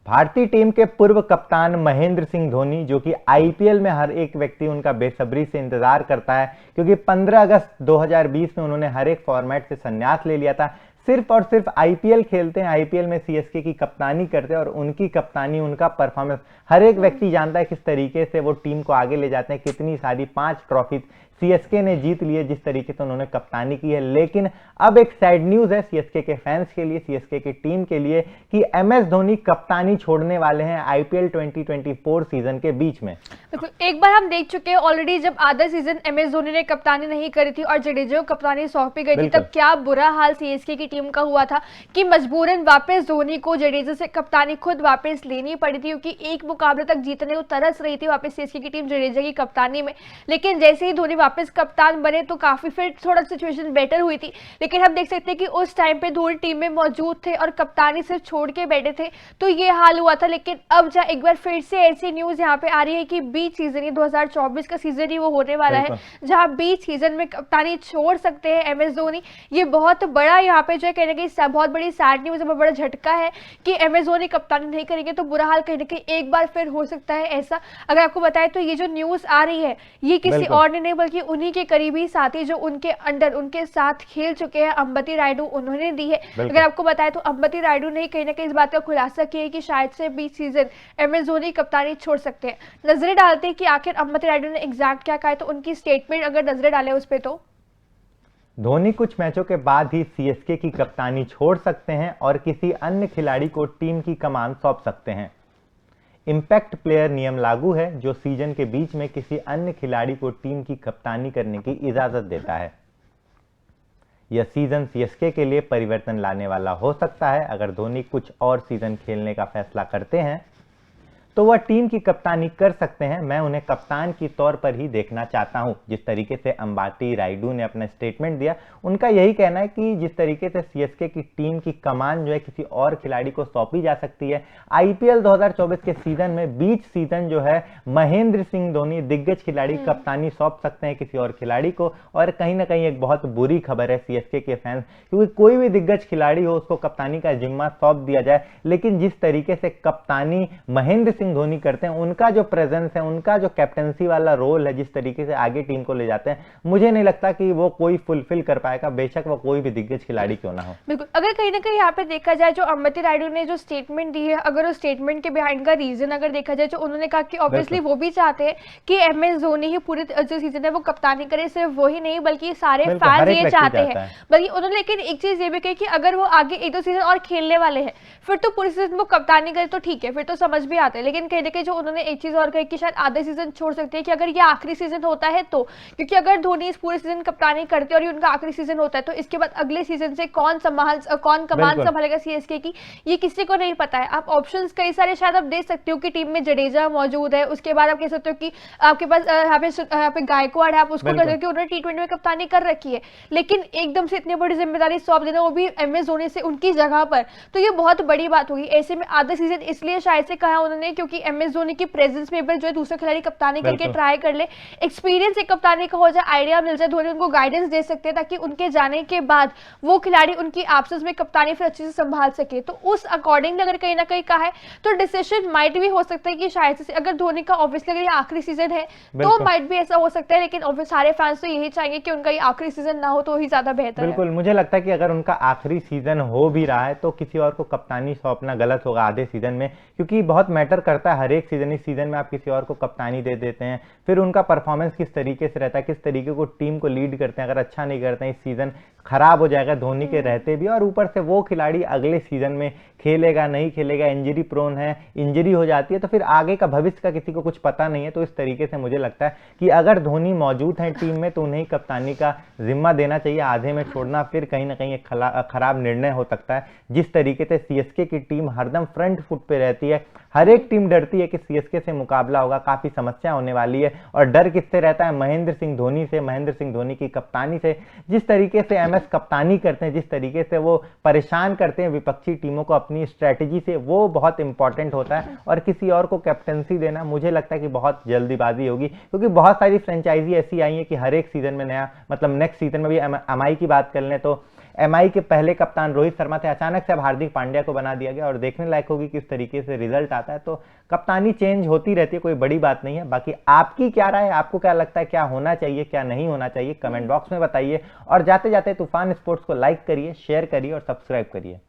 भारतीय टीम के पूर्व कप्तान महेंद्र सिंह धोनी, जो कि आईपीएल में हर एक व्यक्ति उनका बेसब्री से इंतजार करता है, क्योंकि 15 अगस्त 2020 में उन्होंने हर एक फॉर्मेट से संन्यास ले लिया था। सिर्फ और सिर्फ आईपीएल खेलते हैं, आईपीएल में सीएसके की कप्तानी करते हैं और उनकी कप्तानी, उनका परफॉर्मेंस हर एक व्यक्ति जानता है किस तरीके से वो टीम को आगे ले जाते हैं। कितनी सारी 5 ट्रॉफी सीएसके ने जीत लिए जिस तरीके से उन्होंने कप्तानी की है। लेकिन अब एक सैड न्यूज है सीएसके के फैंस के लिए, सीएसके की टीम के लिए, कि एमएस धोनी कप्तानी छोड़ने वाले हैं आईपीएल 2024 सीजन के बीच में। बिल्कुल, एक बार हम देख चुके हैं ऑलरेडी, जब आधा सीजन एमएस धोनी ने कप्तानी नहीं करी थी और जडेजा को कप्तानी सौंपी गई थी, तब क्या बुरा हाल सीएसके की टीम का हुआ था कि मजबूरन वापस धोनी को जडेजा से कप्तानी खुद वापस लेनी पड़ी थी, क्योंकि एक मुकाबले तक जीतने को तरस रही थी वापस सीएसके की टीम जडेजा की कप्तानी में। लेकिन जैसे ही धोनी वापस कप्तान बने तो काफी फिर थोड़ा सिचुएशन बेटर हुई थी। लेकिन हम देख सकते हैं कि उस टाइम पे धोनी टीम में मौजूद थे और कप्तानी सिर्फ छोड़ के बैठे थे, तो ये हाल हुआ था। लेकिन अब जहाँ एक बार फिर से ऐसी न्यूज यहाँ पे आ रही है कि बीच सीजन, ये 2024 का सीजन ही वो होने वाला है जहाँ बीच सीजन में कप्तानी छोड़ सकते हैं एमएस धोनी। ये बहुत बड़ा यहाँ पे जो है कहने की बहुत बड़ी सैड न्यूज है, बहुत बड़ा झटका है कि एमएस धोनी कप्तानी नहीं करेंगे तो बुरा हाल कहीं ना कहीं एक बार फिर हो सकता है ऐसा। अगर आपको बताएं तो ये जो न्यूज आ रही है ये किसी और ने नहीं बल्कि उन्हीं के करीबी साथी जो उनके अंडर उनके साथ खेल चुके हैं, अंबती रायडू, उन्होंने दी है। अगर आपको बताएं तो अंबती रायडू ने कहीं ना कहीं इस बात का खुलासा किया है कि शायद से बीच सीजन एमएस धोनी कप्तानी छोड़ सकते हैं। नजरें डालते हैं कि आखिर अंबती रायडू ने एग्जैक्ट क्या कहा है, तो उनकी स्टेटमेंट अगर नजरें डालें उस पर, तो धोनी कुछ मैचों के बाद ही सीएसके की कप्तानी छोड़ सकते हैं और किसी अन्य खिलाड़ी को टीम की कमान सौंप सकते हैं। इंपैक्ट प्लेयर नियम लागू है जो सीजन के बीच में किसी अन्य खिलाड़ी को टीम की कप्तानी करने की इजाजत देता है। यह सीजन सीएसके के लिए परिवर्तन लाने वाला हो सकता है। अगर धोनी कुछ और सीजन खेलने का फैसला करते हैं तो वह टीम की कप्तानी कर सकते हैं। मैं उन्हें कप्तान की तौर पर ही देखना चाहता हूं। जिस तरीके से अंबती रायडू ने अपना स्टेटमेंट दिया, उनका यही कहना है कि जिस तरीके से सीएसके की टीम की कमान जो है किसी और खिलाड़ी को सौंपी जा सकती है। आईपीएल 2024 के सीजन में बीच सीजन जो है महेंद्र सिंह धोनी दिग्गज खिलाड़ी कप्तानी सौंप सकते हैं किसी और खिलाड़ी को। और कहीं ना कहीं एक बहुत बुरी खबर है सीएसके के फैंस, क्योंकि कोई भी दिग्गज खिलाड़ी हो उसको कप्तानी का जिम्मा सौंप दिया जाए, लेकिन जिस तरीके से कप्तानी महेंद्र सिंह धोनी करते हैं, उनका जो प्रेजेंस है, उनका जो कैप्टनसी वाला रोल है, जिस तरीके से आगे टीम को ले जाते हैं, मुझे नहीं लगता कि वो कोई फुलफिल कर पाएगा, बेशक वो कोई भी दिग्गज खिलाड़ी क्यों ना हो। बिल्कुल, अगर कहीं ना कहीं यहाँ पे देखा जाए जो अंबती रायडू ने जो स्टेटमेंट दी है, अगर उस स्टेटमेंट के बिहाइंड का रीजन अगर देखा जाए तो उन्होंने कहा कि ऑब्वियसली वो भी चाहते हैं कि एमएस धोनी ही पूरे जो सीजन है वो कप्तानी करे, सिर्फ वो ही नहीं बल्कि सारे फैंस ये चाहते हैं। बल्कि उन्होंने लेकिन एक चीज ये भी कही कि अगर वो आगे 1-2 सीजन और खेलने वाले हैं फिर तो पूरे सीजन वो कप्तानी करे तो ठीक है, फिर तो समझ भी आता है। लेकिन कहीं ना कहीं जो उन्होंने एक चीज और कही कि शायद आधे सीजन छोड़ सकते हैं कि अगर ये आखिरी सीजन होता है तो, क्योंकि अगर धोनी इस पूरे सीजन कप्तानी करते और ये उनका आखिरी सीजन होता है तो इसके बाद अगले सीजन से कौन कमान संभालेगा सीएसके की, ये किसी को नहीं पता है। आप ऑप्शंस कई सारे शायद आप दे सकते हो कि टीम में जडेजा मौजूद है, उसके बाद आप कह सकते हो कि आपके पास यहाँ पे गायकवाड़ है, आप उसको कह सकते हो कि उन्होंने टी20 में कप्तानी कर रखी है। लेकिन एकदम से इतनी बड़ी जिम्मेदारी सौंप देना, वो भी एमएस धोनी से उनकी जगह पर, तो ये बहुत बड़ी बात होगी। ऐसे में आधा सीजन इसलिए शायद से कहा उन्होंने क्योंकि एमएस धोनी की प्रेजेंस में जो है दूसरे खिलाड़ी कप्तानी करके ट्राई कर ले, एक्सपीरियंस एक कप्तानी का हो जाए, आइडिया मिल जाए, धोनी उनको गाइडेंस दे सकते हैं ताकि उनके जाने के बाद वो खिलाड़ी उनकी एब्सेंस में कप्तानी फिर अच्छे से संभाल सके। तो उस अकॉर्डिंग अगर कहीं ना कहीं कहा है तो डिसीजन माइट भी हो सकता है कि शायद से अगर धोनी का ऑब्वियसली अगर ये आखिरी सीजन है तो माइट भी ऐसा हो सकता है। लेकिन ऑब्वियसली सारे फैंस तो यही चाहेंगे कि उनका ये आखिरी सीजन ना हो तो ही ज्यादा बेहतर है। बिल्कुल, मुझे लगता है कि अगर उनका आखिरी सीजन हो भी रहा है तो किसी और को कप्तानी सौंपना गलत होगा आधे सीजन में, क्योंकि बहुत मैटर करता है हर एक सीजन। इस सीजन में आप किसी और को कप्तानी दे देते हैं, फिर उनका परफॉर्मेंस किस तरीके से रहता है, किस तरीके को टीम को लीड करते हैं। अगर अच्छा नहीं करते हैं, इस सीजन खराब हो जाएगा धोनी के रहते भी, और ऊपर से वो खिलाड़ी अगले सीजन में खेलेगा नहीं खेलेगा, इंजरी प्रोन है, इंजरी हो जाती है तो फिर आगे का भविष्य का किसी को कुछ पता नहीं है। तो इस तरीके से मुझे लगता है कि अगर धोनी मौजूद हैं टीम में तो उन्हें कप्तानी का जिम्मा देना चाहिए। आधे में छोड़ना फिर कहीं ना कहीं एक खराब निर्णय हो सकता है। जिस तरीके से सीएसके की टीम हरदम फ्रंट फुट पे रहती है, हर एक टीम डरती है कि सीएसके से मुकाबला होगा, काफी समस्या होने वाली है। और डर किससे रहता है? महेंद्र सिंह धोनी से, महेंद्र सिंह धोनी की कप्तानी से। जिस तरीके से एमएस कप्तानी करते हैं, जिस तरीके से वो परेशान करते हैं विपक्षी टीमों को अपनी स्ट्रैटेजी से, वो बहुत इंपॉर्टेंट होता है। और किसी और को कैप्टनसी देना मुझे लगता है कि बहुत जल्दीबाजी होगी, क्योंकि बहुत सारी फ्रेंचाइजी ऐसी आई है कि हर एक सीजन में नया, मतलब नेक्स्ट सीजन में भी एमआई की बात कर लें तो एमआई के पहले कप्तान रोहित शर्मा थे, अचानक से अब हार्दिक पांड्या को बना दिया गया और देखने लायक होगी किस तरीके से रिजल्ट आता है। तो कप्तानी चेंज होती रहती है, कोई बड़ी बात नहीं है। बाकी आपकी क्या राय है, आपको क्या लगता है, क्या होना चाहिए क्या नहीं होना चाहिए, कमेंट बॉक्स में बताइए। और जाते जाते तूफान स्पोर्ट्स को लाइक करिए, शेयर करिए और सब्सक्राइब करिए।